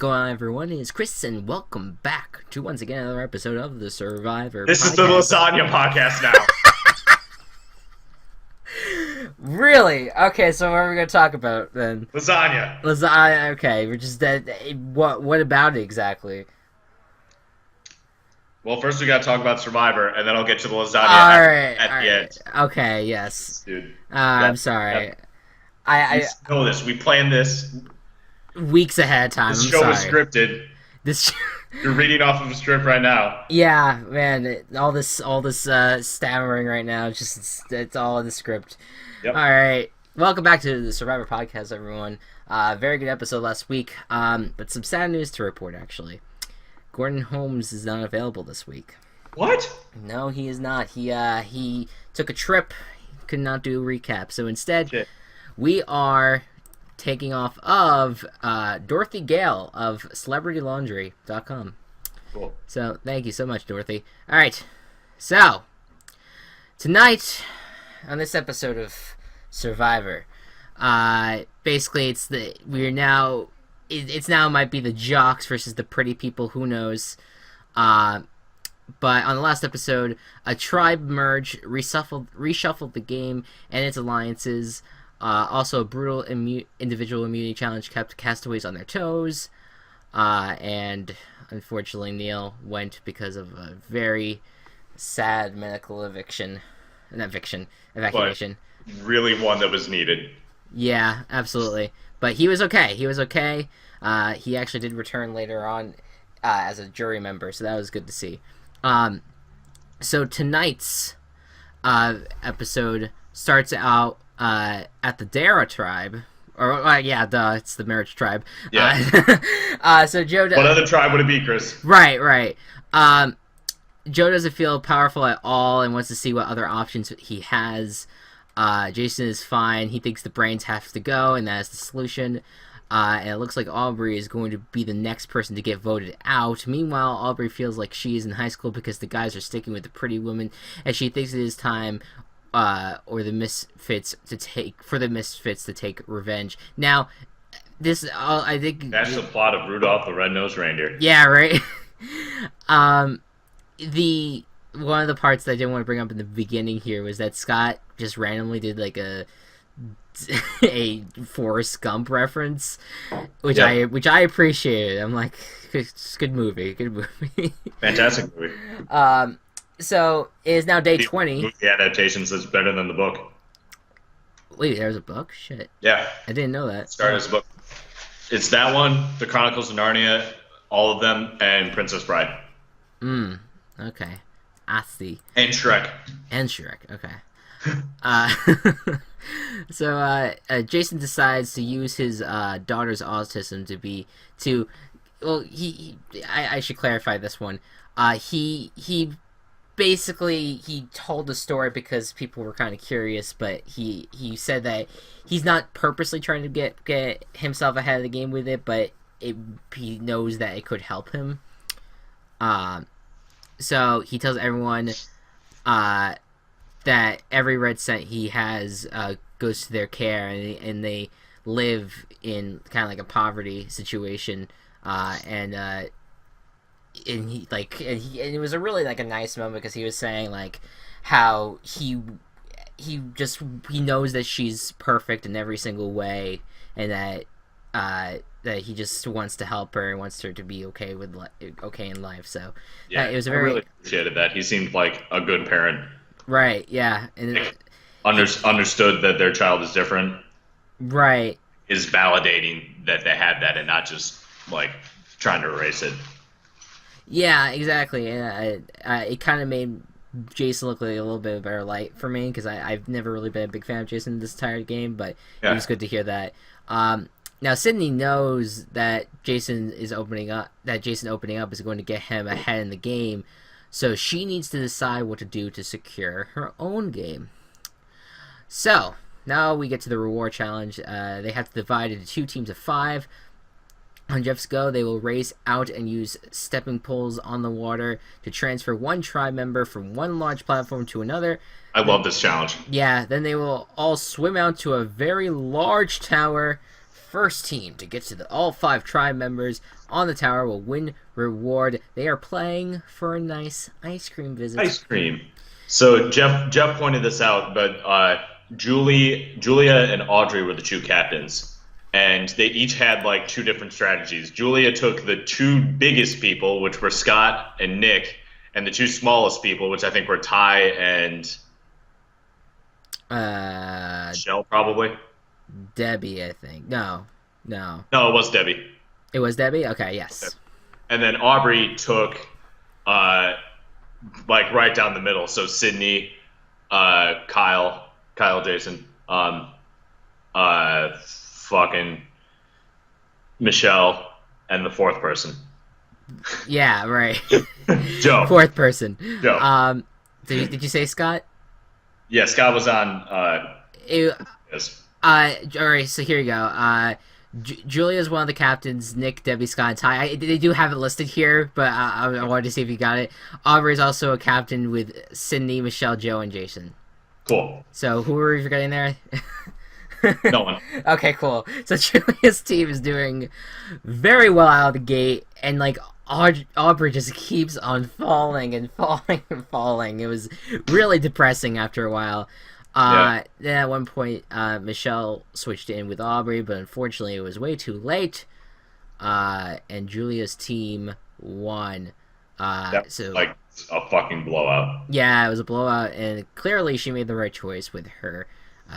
going on, everyone? It's Chris, and welcome back to once again another episode of the Survivor This podcast. is the Lasanga podcast now. Really? Okay, so what are we going to talk about then? Lasagna. Lasagna. Okay, we're just what about it exactly? Well, first we got to talk about Survivor, and then I'll get to the lasagna at the end. Okay, yes. Dude. I'm sorry. Yep. I know this. We planned this weeks ahead of time. This I'm show sorry. was scripted. You're reading off of a script right now. Yeah, man. All this stammering right now. It's all in the script. Yep. All right. Welcome back to the Survivor podcast, everyone. Very good episode last week. But some sad news to report, actually. Gordon Holmes is not available this week. What? No, he is not. He took a trip. He could not do a recap. So instead, we are taking off of Dorothy Gale of CelebrityLaundry.com. Cool. So thank you so much, Dorothy. All right. So tonight on this episode of Survivor, basically it's now might be the jocks versus the pretty people. Who knows? But on the last episode, a tribe merge reshuffled the game and its alliances. Also, a brutal individual immunity challenge kept castaways on their toes. And unfortunately, Neil went because of a very sad medical evacuation. But really one that was needed. Yeah, absolutely. But he was okay. He actually did return later on as a jury member, so that was good to see. So tonight's episode starts out at the Dara tribe. It's the marriage tribe. Yeah. So Joe... What other tribe would it be, Chris? Right. Joe doesn't feel powerful at all and wants to see what other options he has. Jason is fine. He thinks the brains have to go, and that is the solution. And it looks like Aubrey is going to be the next person to get voted out. Meanwhile, Aubrey feels like she is in high school because the guys are sticking with the pretty woman, and she thinks it is time for the misfits to take revenge. Now, I think that's the plot of Rudolph the Red-Nosed Reindeer. Yeah, right. One of the parts that I didn't want to bring up in the beginning here was that Scott just randomly did like a Forrest Gump reference, which I appreciated. I'm like, it's a good movie. Fantastic movie. So it is now day 20. The adaptation says better than the book. Wait, there's a book? Shit. Yeah. I didn't know that. Started as a book. It's that one, The Chronicles of Narnia, all of them, and Princess Bride. Okay. I see. And Shrek. Okay. So Jason decides to use his daughter's autism I should clarify this one. He basically told the story because people were kind of curious, but he said that he's not purposely trying to get himself ahead of the game with it, but he knows that it could help him. So he tells everyone that every red cent he has goes to their care, and they live in kind of like a poverty situation, and it was a really like a nice moment because he was saying like how he knows that she's perfect in every single way, and that he just wants to help her and wants her to be okay in life. So yeah, it was I really appreciated that. He seemed like a good parent. Right. Yeah. And understood that their child is different. Right. Is validating that they have that and not just like trying to erase it. Yeah, exactly. And it kind of made Jason look like a little bit of a better light for me because I've never really been a big fan of Jason this entire game, but it was good to hear that. Now Sydney knows that Jason opening up is going to get him ahead in the game, so she needs to decide what to do to secure her own game. So now we get to the reward challenge. They have to divide into 2 teams of 5. On Jeff's go, they will race out and use stepping poles on the water to transfer one tribe member from one large platform to another. I love this challenge. Yeah, then they will all swim out to a very large tower first team to get to all 5 tribe members on the tower will win reward. They are playing for a nice ice cream visit. Ice cream. So Jeff pointed this out, but Julia and Audrey were the 2 captains, and they each had like 2 different strategies. Julia took the 2 biggest people, which were Scott and Nick, and the 2 smallest people, which I think were Ty and Michelle, probably. Debbie, I think. No, it was Debbie. It was Debbie. Okay, yes. And then Aubrey took like right down the middle. So Sydney, Kyle, Jason, fucking Michelle, and the 4th person. Yeah, right. Joe. 4th person. Joe. Did you say Scott? Yeah, Scott was on. Yes. All right, so here you go. Julia's one of the captains. Nick, Debbie, Scott, and Ty. They do have it listed here, but I wanted to see if you got it. Aubrey's also a captain with Sydney, Michelle, Joe, and Jason. Cool. So who were we forgetting there? No one. Okay, cool. So Julia's team is doing very well out of the gate, and like Aubrey just keeps on falling and falling and falling. It was really depressing after a while. Then at one point, Michelle switched in with Aubrey, but unfortunately it was way too late, and Julia's team won. So like a fucking blowout. Yeah, it was a blowout, and clearly she made the right choice with her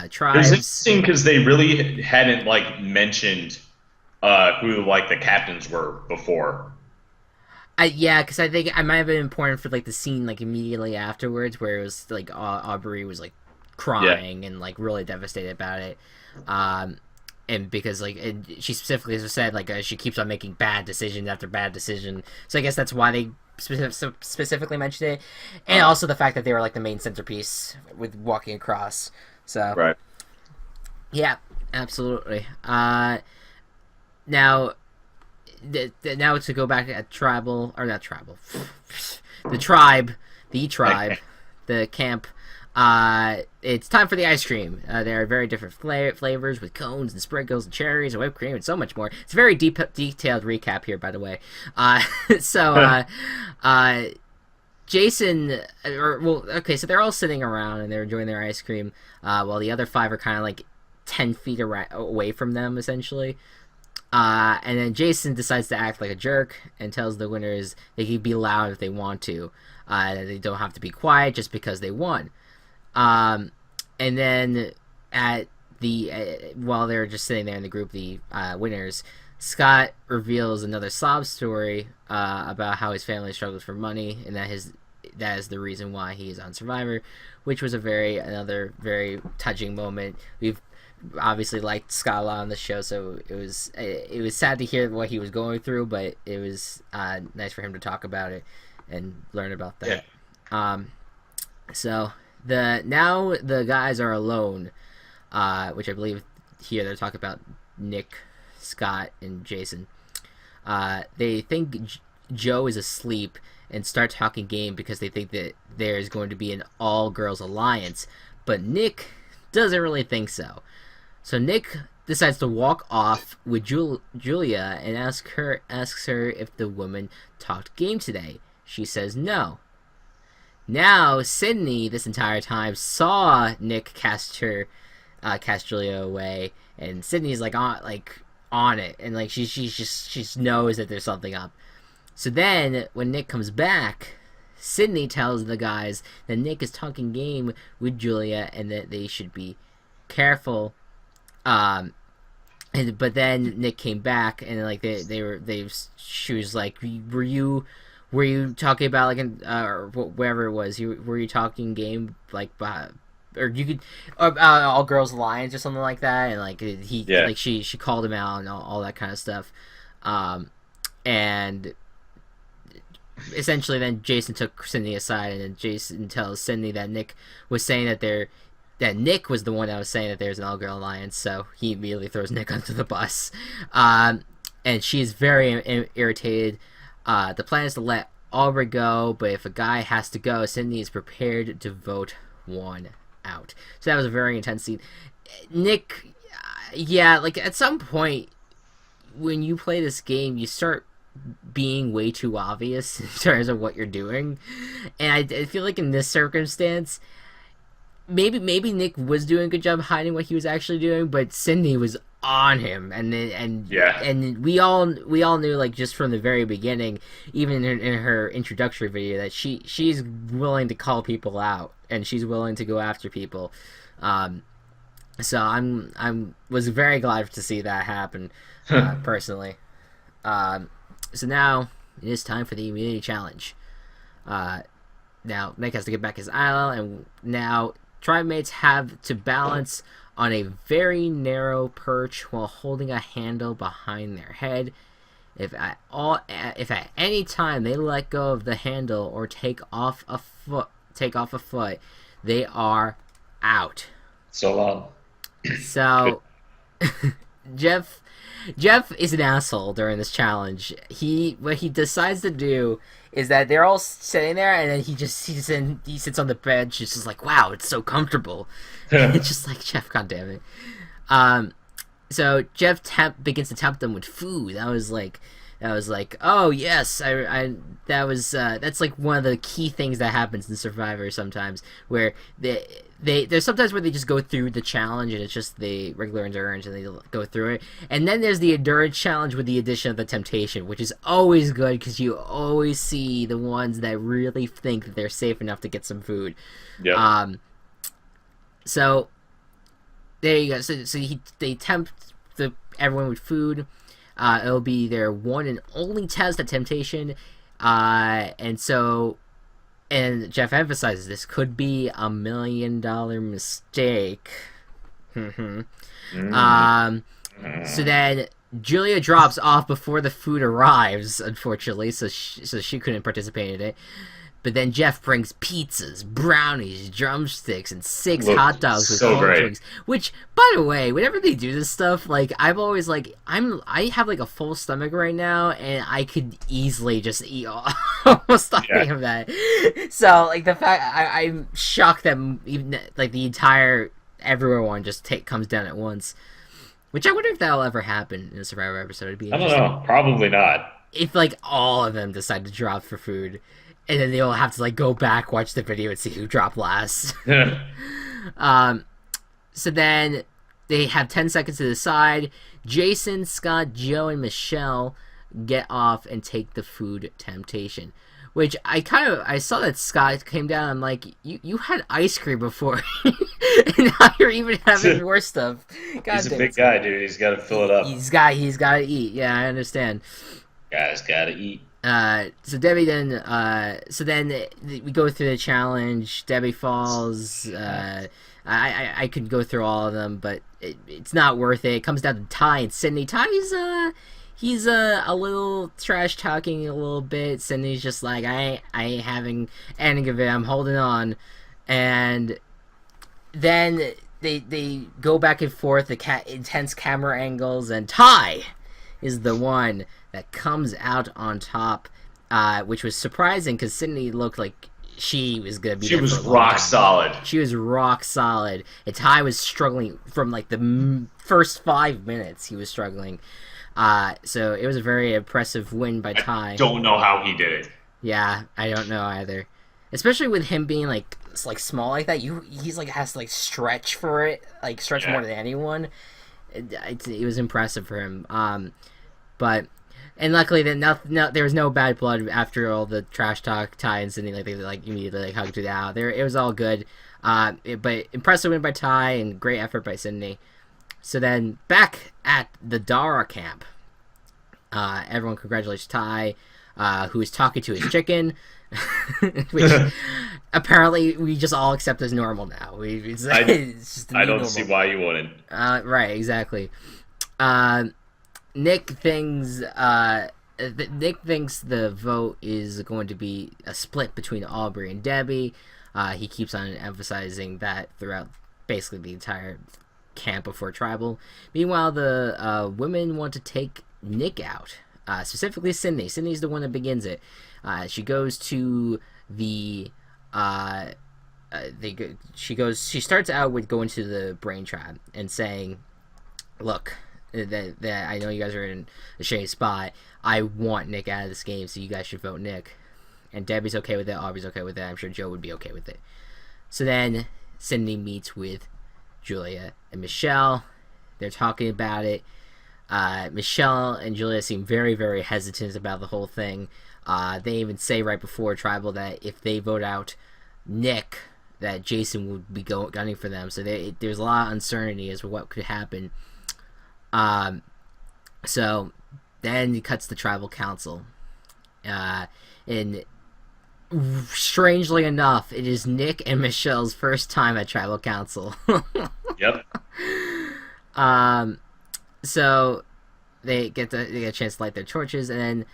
tribes. It was interesting because they really hadn't like mentioned who like the captains were before. Yeah, because I think it might have been important for like the scene like immediately afterwards, where it was like Aubrey was like crying and like really devastated about it, and because like she specifically said like she keeps on making bad decision after bad decision, so I guess that's why they specifically mentioned it, and also the fact that they were like the main centerpiece with walking across. So right, yeah, absolutely. Now to go back at tribal or not tribal, the tribe, the camp. It's time for the ice cream. There are very different flavors with cones and sprinkles and cherries and whipped cream and so much more. It's a very detailed recap here, by the way. Jason, so they're all sitting around and they're enjoying their ice cream, while the other 5 are kind of like 10 feet away from them, essentially. And then Jason decides to act like a jerk and tells the winners they can be loud if they want to. They don't have to be quiet just because they won. And then at the while they're just sitting there in the group, the winners, Scott reveals another sob story about how his family struggles for money, and that is the reason why he is on Survivor, which was another very touching moment. We've obviously liked Scott a lot on the show, so it was sad to hear what he was going through, but it was nice for him to talk about it and learn about that. Yeah. So now the guys are alone, which I believe here they're talking about Nick, Scott, and Jason. They think Joe is asleep and start talking game because they think that there's going to be an all-girls alliance, but Nick doesn't really think so. So Nick decides to walk off with Julia and asks her if the woman talked game today. She says no. Now Sydney, this entire time, saw Nick cast Julia away, and Sydney's like on it, and like she just knows that there's something up. So then when Nick comes back, Sydney tells the guys that Nick is talking game with Julia and that they should be careful. But then Nick came back and like she was like, were you talking about like or whatever it was, were you talking game like or you could all girls alliance or something like that, and like like she called him out and all that kind of stuff, and essentially then Jason took Sydney aside, and then Jason tells Sydney that Nick was saying that Nick was the one that was saying that there's an all-girl alliance, so he immediately throws Nick under the bus. And she's very irritated. The plan is to let Aubrey go, but if a guy has to go, Sydney is prepared to vote one out. So that was a very intense scene. Nick, like at some point, when you play this game, you start being way too obvious in terms of what you're doing, and I feel like in this circumstance, maybe Nick was doing a good job hiding what he was actually doing, but Cindy was on him, and we all knew, like, just from the very beginning, even in her introductory video, that she's willing to call people out and she's willing to go after people. So I'm was very glad to see that happen, personally. So now it is time for the immunity challenge. Now Nick has to get back his island, and now tribe mates have to balance on a very narrow perch while holding a handle behind their head. If at any time they let go of the handle or take off a foot, they are out. So long. So Jeff is an asshole during this challenge. What he decides to do is that they're all sitting there, and then he sits on the bench. It's just like, wow, it's so comfortable. It's just like, Jeff, God damn it. So Jeff begins to tempt them with food. That was like, oh yes, that's like one of the key things that happens in Survivor sometimes, where there's sometimes where they just go through the challenge and it's just the regular endurance and they go through it, and then there's the endurance challenge with the addition of the temptation, which is always good because you always see the ones that really think that they're safe enough to get some food. Yep. So there you go. So they tempt everyone with food. It'll be their one and only test at temptation, and Jeff emphasizes this could be $1 million mistake. So then Julia drops off before the food arrives, unfortunately, so she couldn't participate in it. But then Jeff brings pizzas, brownies, drumsticks, and 6 hot dogs with cold drinks. Which, by the way, whenever they do this stuff, like, I've always, like, I have, like, a full stomach right now, and I could easily just eat almost any of that. So, like, the fact, I'm shocked that even, like, the entire everyone just comes down at once. Which I wonder if that'll ever happen in a Survivor episode. It'd be I don't know. Probably not. If, like, all of them decide to drop for food. And then they'll have to, like, go back, watch the video, and see who dropped last. So then they have 10 seconds to decide. Jason, Scott, Joe, and Michelle get off and take the food temptation. Which I saw that Scott came down. I'm like, you had ice cream before, and now you're even having worse stuff. He's a big guy, dude. He's got to fill it up. He's got to eat. Yeah, I understand. Guys got to eat. So Debbie then, we go through the challenge. Debbie falls. I could go through all of them, but it's not worth it. It comes down to Ty and Sydney. Ty's, he's a little trash talking a little bit. Sydney's just like, I ain't having any of it. I'm holding on. And then they go back and forth, intense camera angles, and Ty is the one that comes out on top, which was surprising because Sydney looked like she was gonna be. She was rock solid. She was rock solid, and Ty was struggling from like the first 5 minutes. He was struggling, so it was a very impressive win by Ty. I don't know how he did it. Yeah, I don't know either. Especially with him being like small like that, he's like has to like stretch for it, like stretch more than anyone. It was impressive for him. And luckily, there was no bad blood after all the trash talk. Ty and Sydney, like, they like immediately like hugged it out. It was all good. But impressive win by Ty and great effort by Sydney. So then back at the Dara camp, everyone congratulates Ty, who is talking to his chicken, which apparently we just all accept as normal now. It's just I don't normal. see why you wouldn't. Right, exactly. Nick thinks the vote is going to be a split between Aubrey and Debbie. He keeps on emphasizing that throughout basically the entire camp before Tribal. Meanwhile, the women want to take Nick out, specifically Sydney. Sydney's the one that begins it. She goes to the she starts out with going to the brain trap and saying, look, that I know you guys are in a shitty spot. I want Nick out of this game, so you guys should vote Nick. And Debbie's okay with it. Aubrey's okay with it. I'm sure Joe would be okay with it. So then Cindy meets with Julia and Michelle. They're talking about it. Michelle and Julia seem very, very hesitant about the whole thing. They even say right before Tribal that if they vote out Nick, that Jason would be gunning for them. So there's a lot of uncertainty as to what could happen. So then he cuts the Tribal Council. And strangely enough, it is Nick and Michelle's first time at Tribal Council. Yep. So they get a chance to light their torches, and then,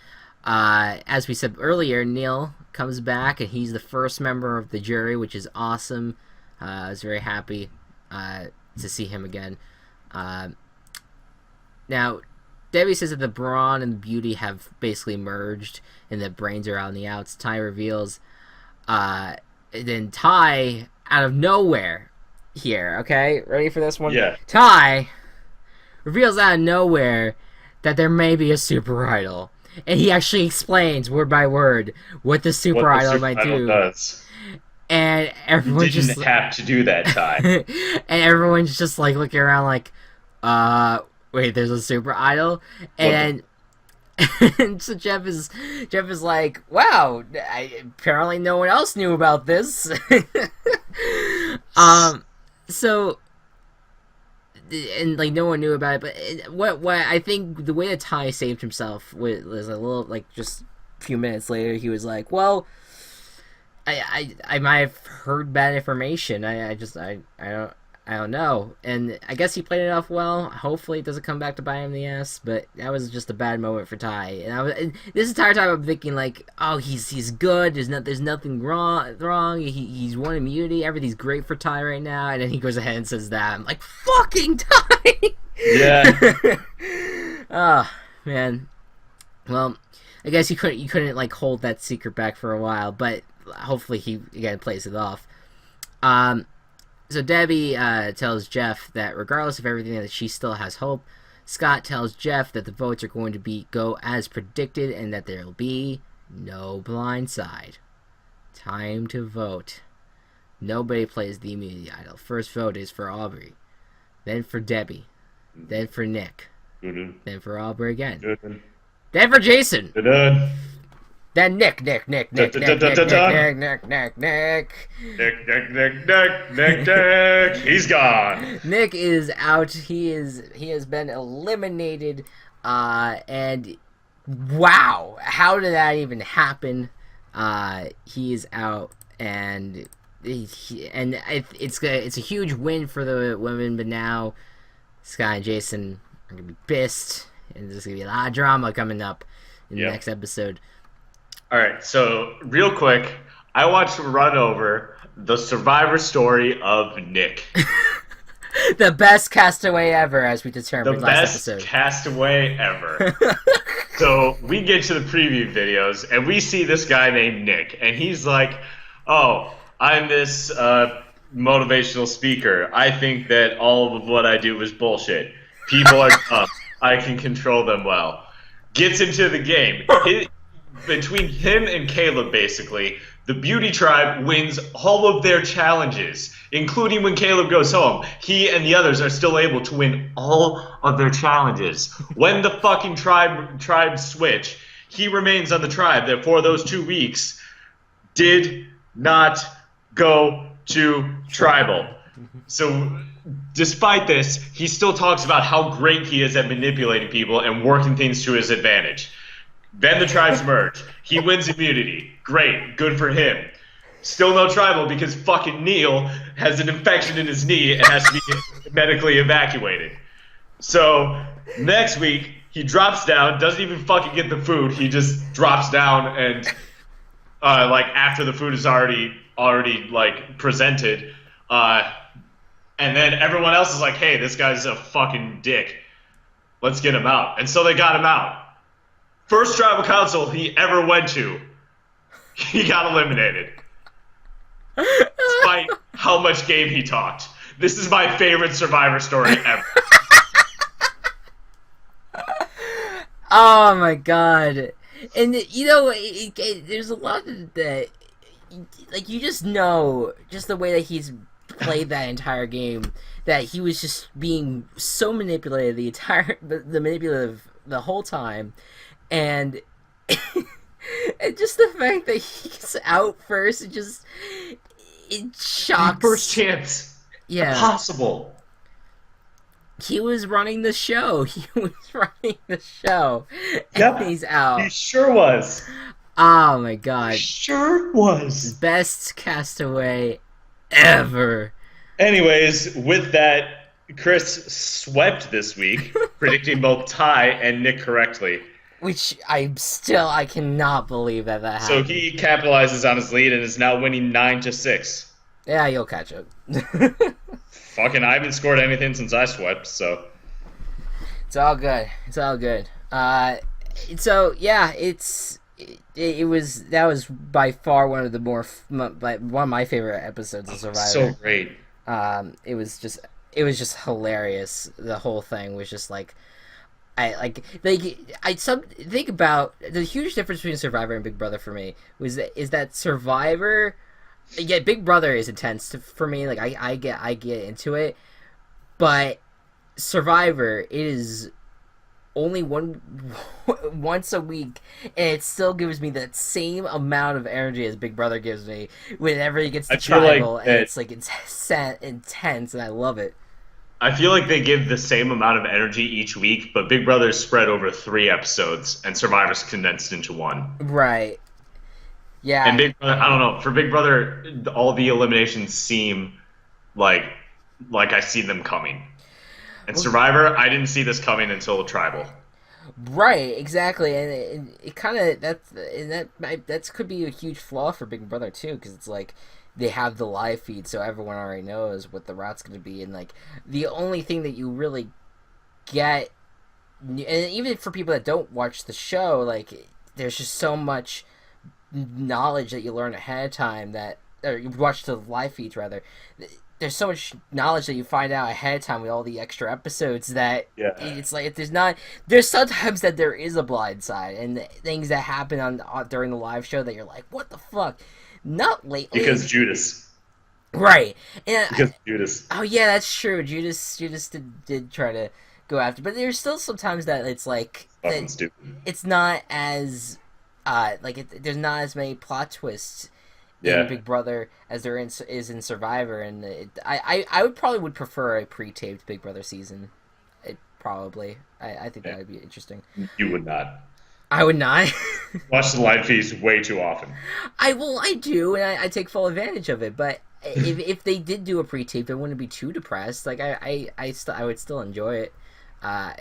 as we said earlier, Neil comes back, and he's the first member of the jury, which is awesome. I was very happy to see him again. Now, Debbie says that the Brawn and the Beauty have basically merged, and the brains are out on the outs. Ty reveals, then Ty, out of nowhere, here, okay? Ready for this one? Yeah. Ty reveals out of nowhere that there may be a super idol. And he actually explains, word by word, what the super idol might do. Does. And everyone didn't have to do that, Ty. And everyone's just like looking around like, wait, there's a super idol? And and so Jeff is like, wow, apparently no one else knew about this. So, and like no one knew about it, but what I think the way that Ty saved himself was a little, like, just a few minutes later, he was like, well, I might have heard bad information. I don't know. And I guess he played it off well. Hopefully it doesn't come back to bite him in the ass, but that was just a bad moment for Ty. And this entire time I'm thinking like, oh, he's good. There's nothing wrong. He's won immunity. Everything's great for Ty right now. And then he goes ahead and says that. I'm like, fucking Ty. Yeah. Oh, man. Well, I guess you couldn't like hold that secret back for a while, but hopefully he again plays it off. So Debbie tells Jeff that regardless of everything, that she still has hope. Scott tells Jeff that the votes are going to go as predicted and that there will be no blind side. Time to vote. Nobody plays the immunity idol. First vote is for Aubrey, then for Debbie, then for Nick, then for Aubrey again, then for Jason. Then Nick. He's gone. Nick is out. He has been eliminated. And wow, how did that even happen? He is out, and it's a huge win for the women. But now Scott and Jason are gonna be pissed, and there's gonna be a lot of drama coming up in the next episode. All right, so real quick, I watched Run Over, the survivor story of Nick. The best castaway ever, as we determined last episode. The best castaway ever. So we get to the preview videos, and we see this guy named Nick, and he's like, oh, I'm this motivational speaker. I think that all of what I do is bullshit. People are dumb. I can control them well. Gets into the game. Between him and Caleb, basically, the Beauty Tribe wins all of their challenges, including when Caleb goes home. He and the others are still able to win all of their challenges. When the fucking tribe switch, he remains on the tribe that for those 2 weeks did not go to tribal. So despite this, he still talks about how great he is at manipulating people and working things to his advantage. Then the tribes merge. He wins immunity. Great. Good for him. Still no tribal because fucking Neil has an infection in his knee and has to be medically evacuated. So next week, he drops down, doesn't even fucking get the food. He just drops down and, like, after the food is already like, presented, and then everyone else is like, hey, this guy's a fucking dick. Let's get him out. And so they got him out. First tribal council he ever went to, he got eliminated. Despite how much game he talked. This is my favorite Survivor story ever. Oh my god! And there's a lot of that. Like you just know, just the way that he's played that entire game, that he was just being so manipulated the manipulative the whole time, and and just the fact that he's out first, it The first shocks. chance Yeah, possible. he was running the show. He was running the show, and Yep, he's he out. sure was. Oh my He god. sure was. Best castaway ever. Anyways, with that, Chris swept this week, predicting both Ty and Nick correctly. Which I cannot believe that So happened. he capitalizes on his lead and is now winning 9-6. Yeah, you'll catch up. Fucking, I haven't scored anything since I swept, so. It's all good. It's all good. So yeah, it was that was by far one of the one of my favorite episodes of So Survivor. great. It was just hilarious. The whole thing was just like I think about the huge difference between Survivor and Big Brother for me is that Survivor, yeah, Big Brother is intense for me. Like I get into it, but Survivor is only once a week, and it still gives me that same amount of energy as Big Brother gives me whenever he gets I to feel tribal, like and that. it's like it's intense, and I love it. I feel like they give the same amount of energy each week, but Big Brother is spread over 3 episodes, and Survivor's condensed into one. Right? And Yeah. Big Brother, I don't know. For Big Brother, all the eliminations seem like I see them coming. And Well, Survivor, I didn't see this coming until Tribal. right, exactly, and it kind of that could be a huge flaw for Big Brother too, because it's like they have the live feed, so everyone already knows what the route's going to be, and like the only thing that you really get, and even for people that don't watch the show, like there's just so much knowledge that you learn ahead of time that, or you watch the live feeds rather. There's so much knowledge that you find out ahead of time with all the extra episodes that Yeah. it's like if there's sometimes that there is a blind side and things that happen on during the live show that you're like, what the fuck? Not lately, Because Judas. right? And Because Judas. oh yeah, that's true. Judas did try to go after, but there's still sometimes that it's like that Fucking stupid. it's not as there's not as many plot twists in Yeah. Big Brother as is in Survivor, and I would prefer a pre-taped Big Brother season. Probably, I think Yeah. that would be interesting. You would not. I would not. Watch the live feeds way too often. I do, and I take full advantage of it. But if they did do a pre-tape, it wouldn't be too depressed. Like I would still enjoy it. I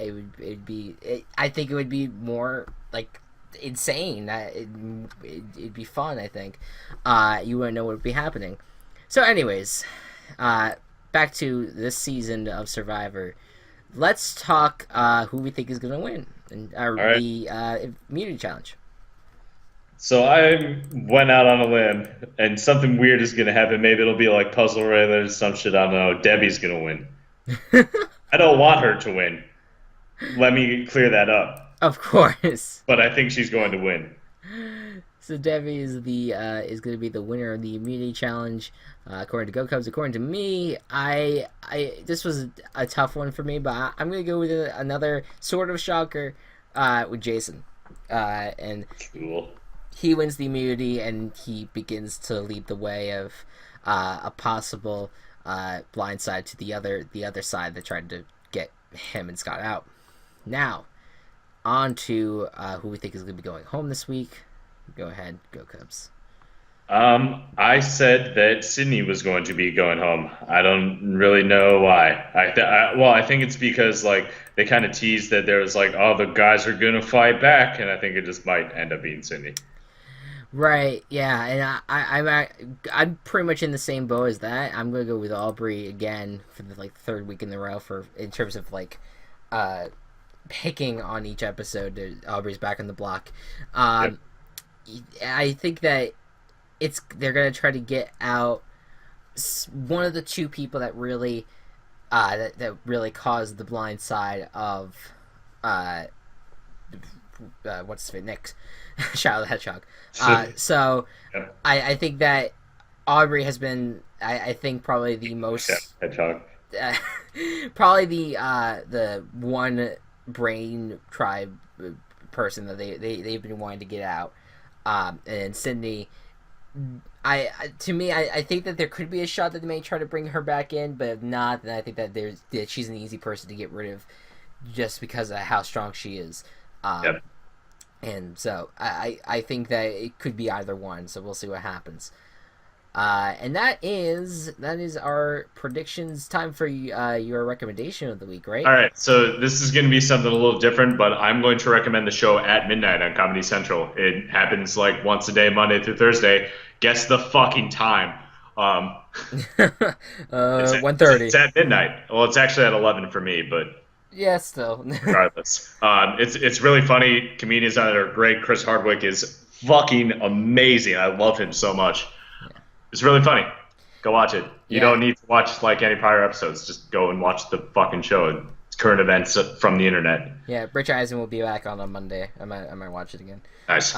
think it would be more like insane. It'd be fun. I think. You wouldn't know what would be happening. So, anyways, back to this season of Survivor. Let's talk who we think is going to win and All right. the immunity challenge. So I went out on a limb, and something weird is gonna happen. Maybe it'll be like Puzzle Railers, some shit. I don't know. Debbie's gonna win. I don't want her to win. Let me clear that up. Of course. But I think she's going to win. So Debbie is going to be the winner of the immunity challenge, according to Gocubs. According to me, this was a tough one for me, but I'm going to go with another sort of shocker with Jason, and Cool. he wins the immunity, and he begins to lead the way of a possible blindside to the other side that tried to get him and Scott out. Now, on to who we think is going to be going home this week. Go ahead, go Cubs. I said that Sydney was going to be going home. I don't really know why. Well, I think it's because like they kind of teased that there was like, oh, the guys are gonna fight back, and I think it just might end up being Sydney. Right, yeah, and I'm pretty much in the same boat as that. I'm gonna go with Aubrey again for the like third week in a row for in terms of like uh picking on each episode. Aubrey's back on the block. Yep. I think that they're gonna try to get out one of the two people that really that really caused the blind side of what's his name, Nick, Shadow the Hedgehog. So Yep. I think that Aubrey has been, I think, probably the most Hedgehog. probably the one brain tribe person that they've been wanting to get out. And Sydney, to me, I think that there could be a shot that they may try to bring her back in, but if not, then I think that she's an easy person to get rid of just because of how strong she is. Yep. And so I think that it could be either one. So we'll see what happens. And that is our predictions. Time for your recommendation of the week, right? All right, so this is going to be something a little different, but I'm going to recommend the show At Midnight on Comedy Central. It happens like once a day, Monday through Thursday. Guess the fucking time. 1:30. It's at midnight. Well, it's actually at 11 for me, but yeah, still. regardless, it's really funny. Comedians on it are great. Chris Hardwick is fucking amazing. I love him so much. It's really funny. Go watch it. You don't need to watch like any prior episodes. Just go and watch the fucking show. It's current events from the internet. Yeah, Rich Eisen will be back on Monday. I might watch it again. Nice.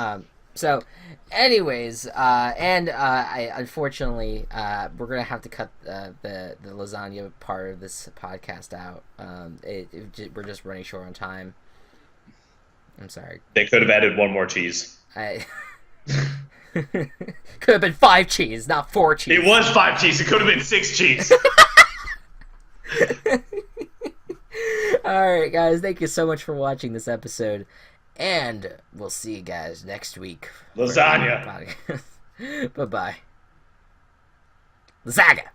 So, anyways, I unfortunately we're gonna have to cut the lasagna part of this podcast out. We're just running short on time. I'm sorry. They could have added one more cheese. Could have been 5 cheese, not 4 cheese. It was 5 cheese. It could have been 6 cheese. Alright, guys. Thank you so much for watching this episode. And we'll see you guys next week. Lasagna. Bye-bye. Lasagna.